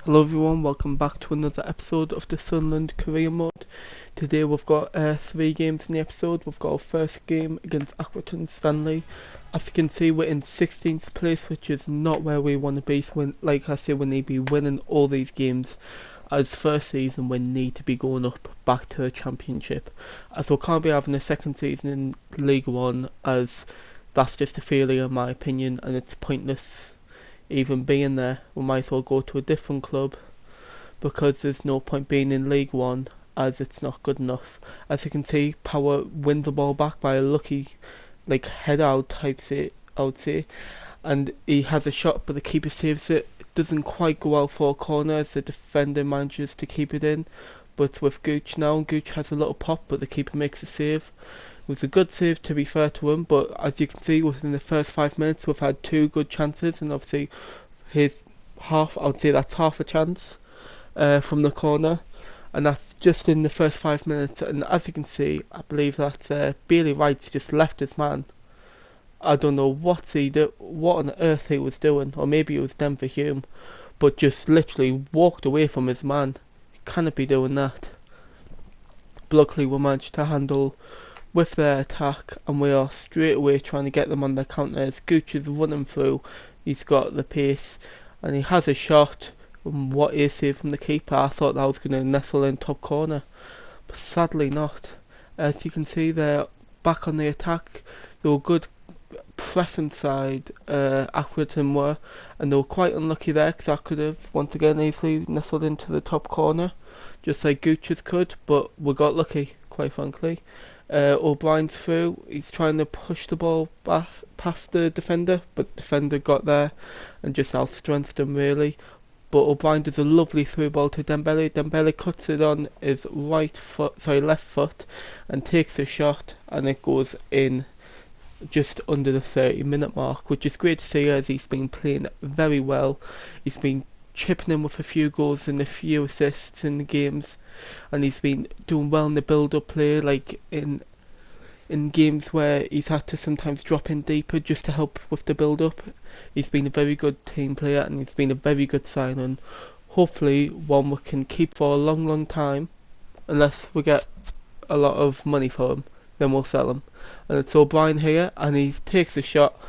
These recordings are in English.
Hello everyone, welcome back to another episode of the Sunderland Career mode. Today we've got 3 games in the episode. We've got our first game against Accrington Stanley. As you can see, we're in 16th place, which is not where we want to be. So like I say, we need to be winning all these games. As first season, we need to be going up back to the Championship. As we can't be having a second season in League 1, as that's just a failure in my opinion, and it's pointless even being there. We might as well go to a different club, because there's no point being in League 1 as it's not good enough. As you can see, Power wins the ball back by a lucky head out type I would say, and he has a shot but the keeper saves it. It doesn't quite go out for a corner as the defender manages to keep it in, but with Gooch now, Gooch has a little pop but the keeper makes a save. It was a good save to be fair to him, but as you can see, within the first 5 minutes we've had 2 good chances, and obviously his half, I would say that's half a chance from the corner, and that's just in the first 5 minutes. And as you can see, I believe that Bailey Wright's just left his man. I don't know what on earth he was doing, or maybe it was Denver Hume, but just literally walked away from his man. He cannot be doing that. But luckily we managed to handle with their attack, and we are straight away trying to get them on their counters. Gooch is running through, he's got the pace, and he has a shot. What a save from the keeper. I thought that was going to nestle in top corner, but sadly not. As you can see, they're back on the attack. They were good pressing side, Accrington were, and they were quite unlucky there because I could have once again easily nestled into the top corner, just like Gooch's could, but we got lucky, quite frankly. O'Brien's through, he's trying to push the ball back past the defender, but the defender got there and just outstrengthed him really. But O'Brien does a lovely through ball to Dembele. Dembele cuts it on his left foot and takes a shot, and it goes in just under the 30-minute mark, which is great to see as he's been playing very well. He's been chipping in with a few goals and a few assists in the games, and he's been doing well in the build-up play, like in games where he's had to sometimes drop in deeper just to help with the build-up. He's been a very good team player, and he's been a very good signing. Hopefully one we can keep for a long time, unless we get a lot of money for him, then we'll sell him. And it's O'Brien here, and he takes a shot,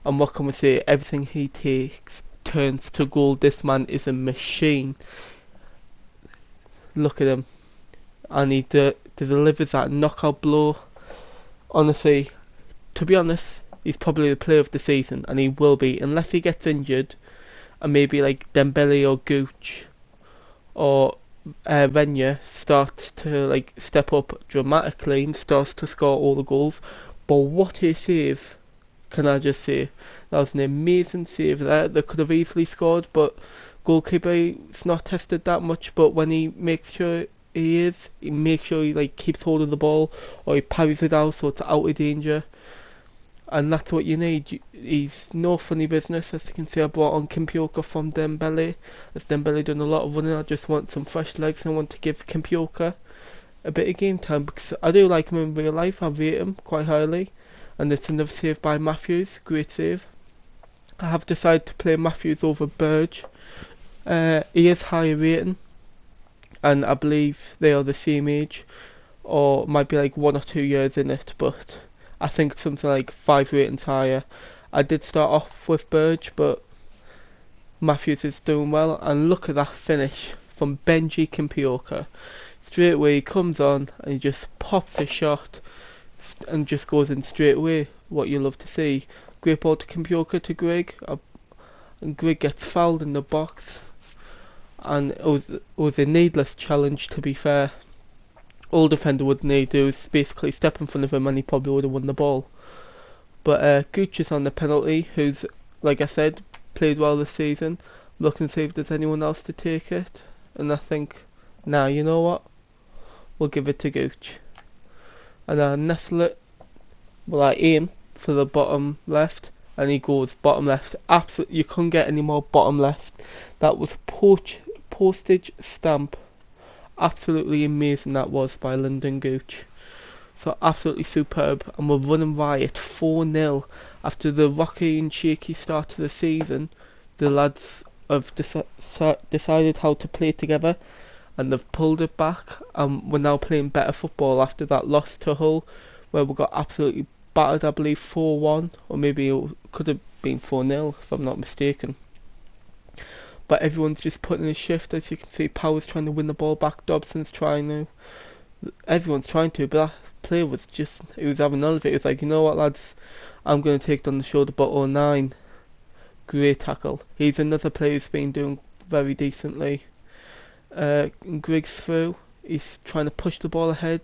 and what can we say, everything he takes turns to goal. This man is a machine. Look at him, and he delivers that knockout blow. Honestly, to be honest, he's probably the player of the season, and he will be, unless he gets injured, and maybe like Dembele or Gooch or Renya starts to step up dramatically and starts to score all the goals. But what a save, can I just say. That was an amazing save there. They could have easily scored, but goalkeeper is not tested that much, but when he makes sure he makes sure he keeps hold of the ball, or he parries it out so it's out of danger, and that's what you need. He's no funny business. As you can see, I brought on Kimpioka from Dembele, as Dembele done a lot of running. I just want some fresh legs, and I want to give Kimpioka a bit of game time, because I do like him in real life. I rate him quite highly. And it's another save by Matthews, great save. I have decided to play Matthews over Burge. He is higher rating, and I believe they are the same age, or might be 1 or 2 years in it, but I think something like 5 ratings higher. I did start off with Burge, but Matthews is doing well, and look at that finish from Benji Kimpioka. Straight away he comes on and he just pops a shot and just goes in straight away. What you love to see. Great ball to Kimpioka to Greg, and Greg gets fouled in the box, and it was a needless challenge, to be fair. All defender would need to do is basically step in front of him, and he probably would have won the ball. But Gooch is on the penalty, who's, like I said, played well this season. Looking to see if there's anyone else to take it, and I think, nah, you know what, we'll give it to Gooch. And I nestle it, well, I aim for the bottom left, and he goes bottom left. Absolutely, you couldn't get any more bottom left. That was postage stamp. Absolutely amazing that was by Lyndon Gooch. So absolutely superb, and we're running riot 4-0 after the rocky and shaky start to the season. The lads have decided how to play together, and they've pulled it back, and we're now playing better football after that loss to Hull, where we got absolutely battered, I believe 4-1, or maybe it could have been 4-0 if I'm not mistaken. But everyone's just putting in a shift. As you can see, Power's trying to win the ball back, Dobson's trying to, everyone's trying to, but that player was just, he was having none of it. He was like, you know what lads, I'm going to take it on the shoulder, but 09, great tackle. He's another player who's been doing very decently. Griggs through, he's trying to push the ball ahead,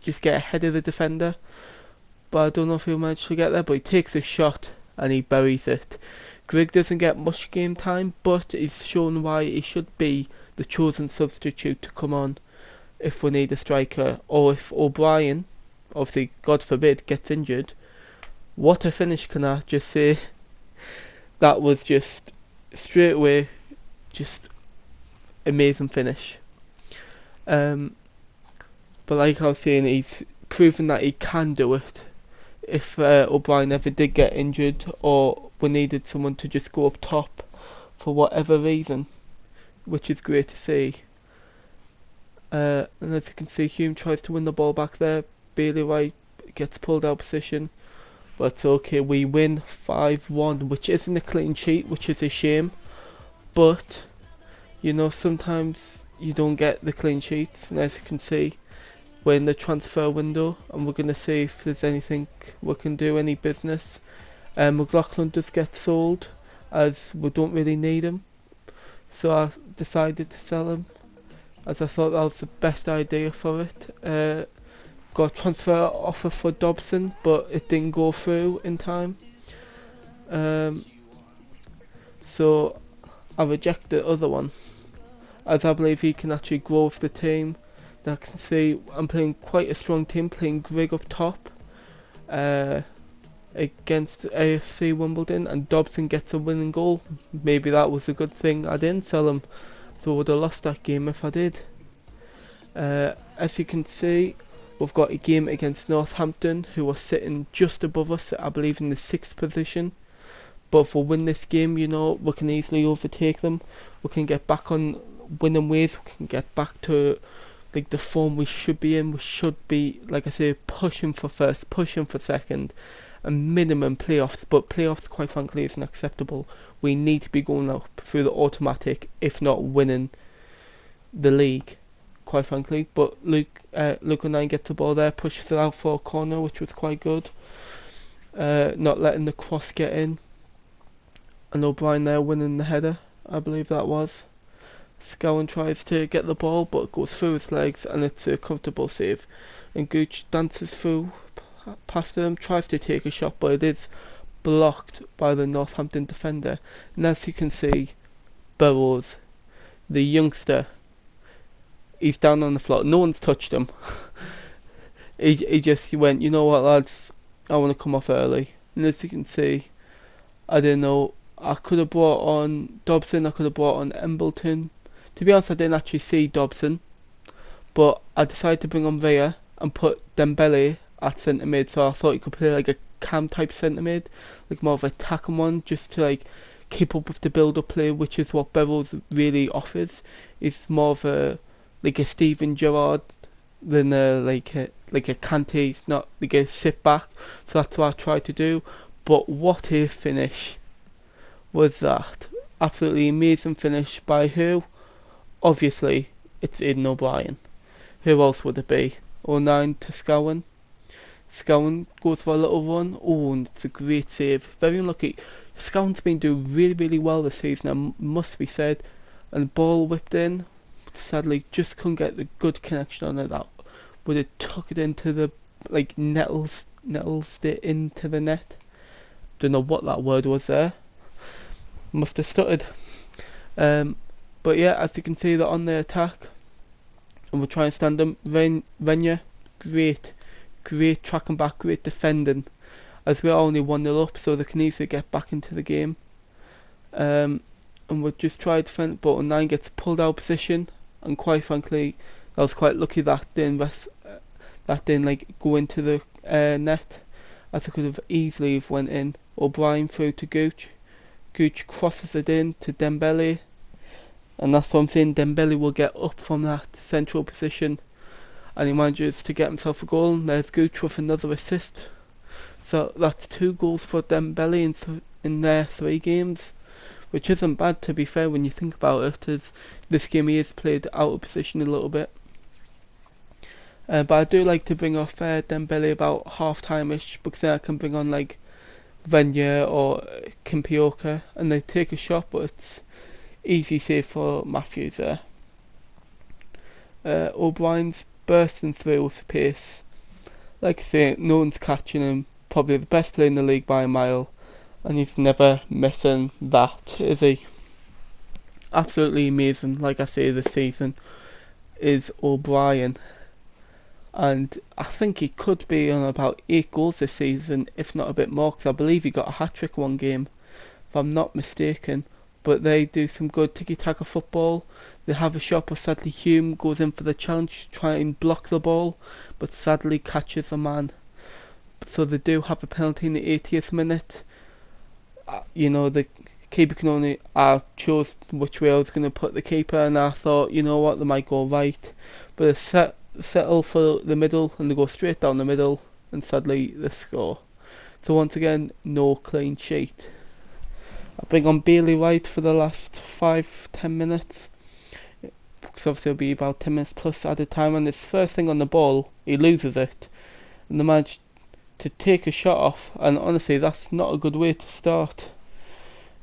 just get ahead of the defender, but I don't know if he'll manage to get there, but he takes a shot and he buries it. Grigg doesn't get much game time, but he's shown why he should be the chosen substitute to come on if we need a striker, or if O'Brien, obviously God forbid, gets injured. What a finish, can I just say. That was just straight away, just amazing finish. But like I was saying, he's proven that he can do it if O'Brien ever did get injured, or we needed someone to just go up top for whatever reason, which is great to see. And as you can see, Hume tries to win the ball back there. Bailey White gets pulled out of position, but it's okay. We win 5-1, which isn't a clean sheet, which is a shame. But you know, sometimes you don't get the clean sheets, and as you can see, we're in the transfer window, and we're going to see if there's anything we can do, any business. McLaughlin does get sold, as we don't really need him, so I decided to sell him, as I thought that was the best idea for it. Got a transfer offer for Dobson, but it didn't go through in time. So I reject the other one, as I believe he can actually grow with the team. Now I can see I'm playing quite a strong team, playing Grigg up top against AFC Wimbledon, and Dobson gets a winning goal. Maybe that was a good thing I didn't sell him, so I would have lost that game if I did. As you can see, we've got a game against Northampton, who are sitting just above us, I believe in the 6th position. But if we win this game, you know, we can easily overtake them. We can get back on winning ways. We can get back to like the form we should be in. We should be, like I say, pushing for first, pushing for second, and minimum playoffs. But playoffs, quite frankly, isn't acceptable. We need to be going up through the automatic, if not winning the league, quite frankly. But Luke O'Nien gets the ball there, pushes it out for a corner, which was quite good. Not letting the cross get in. And O'Brien there winning the header, I believe that was. Scowen tries to get the ball, but it goes through his legs, and it's a comfortable save. And Gooch dances through past him, tries to take a shot, but it is blocked by the Northampton defender. And as you can see, Burrows, the youngster, he's down on the floor. No one's touched him. he just went, you know what lads, I want to come off early. And as you can see, I don't know, I could have brought on Dobson, I could have brought on Embleton. To be honest, I didn't actually see Dobson, but I decided to bring on Villa and put Dembele at centre mid, so I thought he could play like a cam type centre mid, like more of a attacking one, just to like keep up with the build up play, which is what Burrows really offers. It's more of a like a Steven Gerrard than like a Kante. It's not like a sit back, so that's what I tried to do. But what a finish was that. Absolutely amazing finish by who? Obviously, it's Aidan O'Brien. Who else would it be? 09 to Scowen. Scowen goes for a little run. Oh, and it's a great save. Very unlucky. Scowen's been doing really, really well this season, must be said. And ball whipped in. Sadly, just couldn't get the good connection on it. That would have took it into the, like, nettles it into the net. Don't know what that word was there. Must have stuttered. But yeah, as you can see, they're on the attack, and we'll try and stand them. Venya, great tracking back, great defending, as we're only 1-0 up, so they can easily get back into the game. And we'll just try to defend, but 09 gets pulled out of position, and quite frankly, I was quite lucky that didn't like go into the net, as it could have easily went in. O'Brien through to Gooch. Gooch crosses it in to Dembele, and that's what I'm saying. Dembele will get up from that central position, and he manages to get himself a goal. And there's Gooch with another assist. So that's 2 goals for Dembele in their 3 games, which isn't bad, to be fair, when you think about it, as this game he has played out of position a little bit. But I do like to bring off Dembele about half-time-ish, because then I can bring on like Venya or Kimpioka, and they take a shot, but it's easy save for Matthews there. O'Brien's bursting through with pace. Like I say, no one's catching him. Probably the best player in the league by a mile, and he's never missing that, is he? Absolutely amazing, like I say, this season is O'Brien, and I think he could be on about 8 goals this season, if not a bit more, because I believe he got a hat-trick one game, if I'm not mistaken. But they do some good tiki-taka football. They have a shot, but sadly Hume goes in for the challenge to try and block the ball, but sadly catches a man. So they do have a penalty in the 80th minute. The keeper can only... I chose which way I was going to put the keeper, and I thought, you know what, they might go right. But they settle for the middle, and they go straight down the middle, and sadly they score. So once again, no clean sheet. I bring on Bailey White for the last 5-10 minutes, because obviously it'll be about 10 minutes plus added time, and his first thing on the ball, he loses it, and they manage to take a shot off, and honestly that's not a good way to start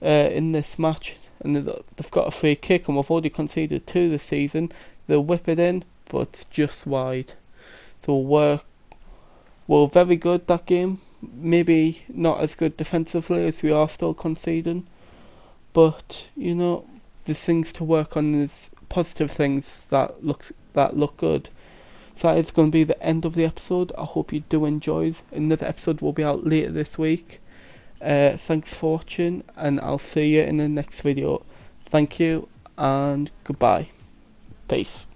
in this match. And they've got a free kick, and we've already conceded 2 this season. They'll whip it in, but it's just wide. So we're very good that game. Maybe not as good defensively, as we are still conceding, but there's things to work on. There's positive things that look good. So that is going to be the end of the episode. I hope you do enjoy. Another episode will be out later this week. Thanks for watching, and I'll see you in the next video. Thank you, and goodbye. Peace.